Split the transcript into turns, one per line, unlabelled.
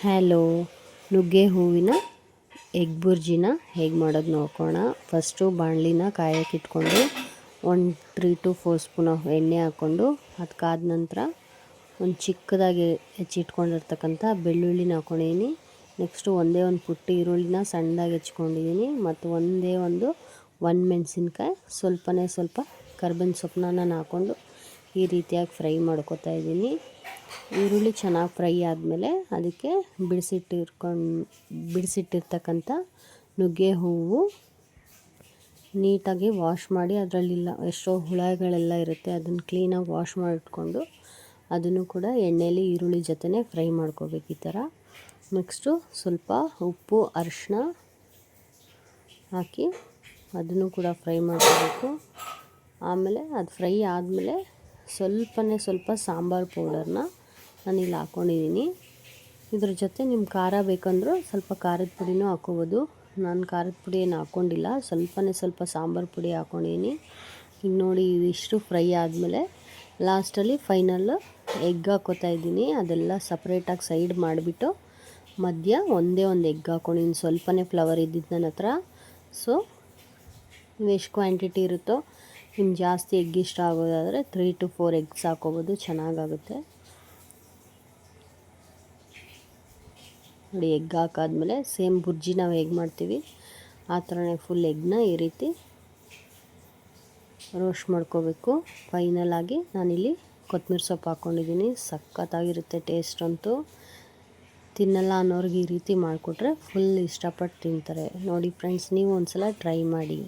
Hello, ನುಗ್ಗೆ ಹೂವಿನ egg ಬುರ್ಜಿನ ಹೇಗೆ ಮಾಡೋದು ನೋಡ್ಕೋಣ. ಫಸ್ಟು ಬಾಣಲಿನ ಕಾಯಕ್ಕೆ ಇಟ್ಕೊಂಡು 3 to 4 ಸ್ಪೂನ್ ಎಣ್ಣೆ ಹಾಕ್ಕೊಂಡು ಅದಕ್ಕಾದ ನಂತರ ಒಂದು ಚಿಕ್ಕದಾಗಿ ಹೆಚ್ಚಿಟ್ಕೊಂಡಿರ್ತಕ್ಕಂಥ ಬೆಳ್ಳುಳ್ಳಿನ ಹಾಕ್ಕೊಂಡಿದ್ದೀನಿ. ನೆಕ್ಸ್ಟು ಒಂದು ಪುಟ್ಟ ಈರುಳ್ಳಿನ ಸಣ್ಣದಾಗಿ ಹೆಚ್ಕೊಂಡಿದ್ದೀನಿ ಮತ್ತು ಒಂದು ಮೆಣಸಿನ್ಕಾಯಿ ಸ್ವಲ್ಪ ಕರ್ಬೇವಿನ ಸೊಪ್ಪನ್ನ ನಾನು ಹಾಕ್ಕೊಂಡು ಈ ರೀತಿಯಾಗಿ ಫ್ರೈ ಮಾಡ್ಕೊತಾ ಇದ್ದೀನಿ. ಈರುಳ್ಳಿ ಚೆನ್ನಾಗಿ ಫ್ರೈ ಆದಮೇಲೆ ಅದಕ್ಕೆ ಬಿಡಿಸಿಟ್ಟಿರ್ತಕ್ಕಂಥ ನುಗ್ಗೆ ಹೂವು ನೀಟಾಗಿ ವಾಶ್ ಮಾಡಿ ಅದರಲ್ಲಿಲ್ಲ ಎಷ್ಟೋ ಹುಳಗಳೆಲ್ಲ ಇರುತ್ತೆ ಅದನ್ನು ಕ್ಲೀನಾಗಿ ವಾಶ್ ಮಾಡಿಟ್ಕೊಂಡು ಅದನ್ನು ಕೂಡ ಎಣ್ಣೆಯಲ್ಲಿ ಈರುಳ್ಳಿ ಜೊತೆನೇ ಫ್ರೈ ಮಾಡ್ಕೋಬೇಕು ಈ ಥರ. ನೆಕ್ಸ್ಟು ಸ್ವಲ್ಪ ಉಪ್ಪು ಅರಿಶಿನ ಹಾಕಿ ಅದನ್ನು ಕೂಡ ಫ್ರೈ ಮಾಡ್ಕೋಬೇಕು. ಆಮೇಲೆ ಅದು ಫ್ರೈ ಆದಮೇಲೆ ಸ್ವಲ್ಪ ಸಾಂಬಾರು ಪೌಡರ್ನ ನಾನಿಲ್ಲಿ ಹಾಕ್ಕೊಂಡಿದ್ದೀನಿ. ಇದ್ರ ಜೊತೆ ನಿಮ್ಮ ಖಾರ ಬೇಕಂದರೂ ಸ್ವಲ್ಪ ಖಾರದ ಪುಡಿನೂ ಹಾಕ್ಕೋಬೋದು. ನಾನು ಖಾರದ ಪುಡಿ ಏನು ಹಾಕ್ಕೊಂಡಿಲ್ಲ, ಸ್ವಲ್ಪ ಸಾಂಬಾರು ಪುಡಿ ಹಾಕ್ಕೊಂಡಿದ್ದೀನಿ. ಈಗ ನೋಡಿ ಇದಿಷ್ಟು ಫ್ರೈ ಆದಮೇಲೆ ಲಾಸ್ಟಲ್ಲಿ ಫೈನಲ್ ಎಗ್ ಹಾಕ್ಕೋತಾ ಇದ್ದೀನಿ. ಅದೆಲ್ಲ ಸಪ್ರೇಟಾಗಿ ಸೈಡ್ ಮಾಡಿಬಿಟ್ಟು ಮಧ್ಯ ಒಂದು ಎಗ್ ಹಾಕ್ಕೊಂಡಿದ್ದೀನಿ. ಸ್ವಲ್ಪನೇ ಫ್ಲವರ್ ಇದ್ದಿದ್ದು ನನ್ನ ಹತ್ರ. ಸೊ ಎಷ್ಟು ಕ್ವಾಂಟಿಟಿ ಇರುತ್ತೋ ನಿಮ್ಗೆ ಜಾಸ್ತಿ ಎಗ್ ಇಷ್ಟ ಆಗೋದಾದರೆ 3 to 4 ಎಗ್ಸ್ ಹಾಕ್ಕೋಬೋದು, ಚೆನ್ನಾಗಾಗುತ್ತೆ. ನೋಡಿ ಎಗ್ ಹಾಕಾದ್ಮೇಲೆ ಸೇಮ್ ಬುರ್ಜಿ ನಾವು ಹೇಗೆ ಮಾಡ್ತೀವಿ ಆ ಥರನೇ ಫುಲ್ ಎಗ್ನ ಈ ರೀತಿ ರೋಸ್ಟ್ ಮಾಡ್ಕೋಬೇಕು. ಫೈನಲ್ ಆಗಿ ನಾನಿಲ್ಲಿ ಕೊತ್ತಂಬರಿ ಸೊಪ್ಪು ಹಾಕ್ಕೊಂಡಿದ್ದೀನಿ. ಸಖತ್ತಾಗಿರುತ್ತೆ ಟೇಸ್ಟ್ ಅಂತೂ. ತಿನ್ನಲ್ಲ ಅನ್ನೋರಿಗೆ ಈ ರೀತಿ ಮಾಡಿಕೊಟ್ರೆ ಫುಲ್ ಇಷ್ಟಪಟ್ಟು ತಿಂತಾರೆ. ನೋಡಿ ಫ್ರೆಂಡ್ಸ್, ನೀವು ಒಂದು ಸಲ ಟ್ರೈ ಮಾಡಿ.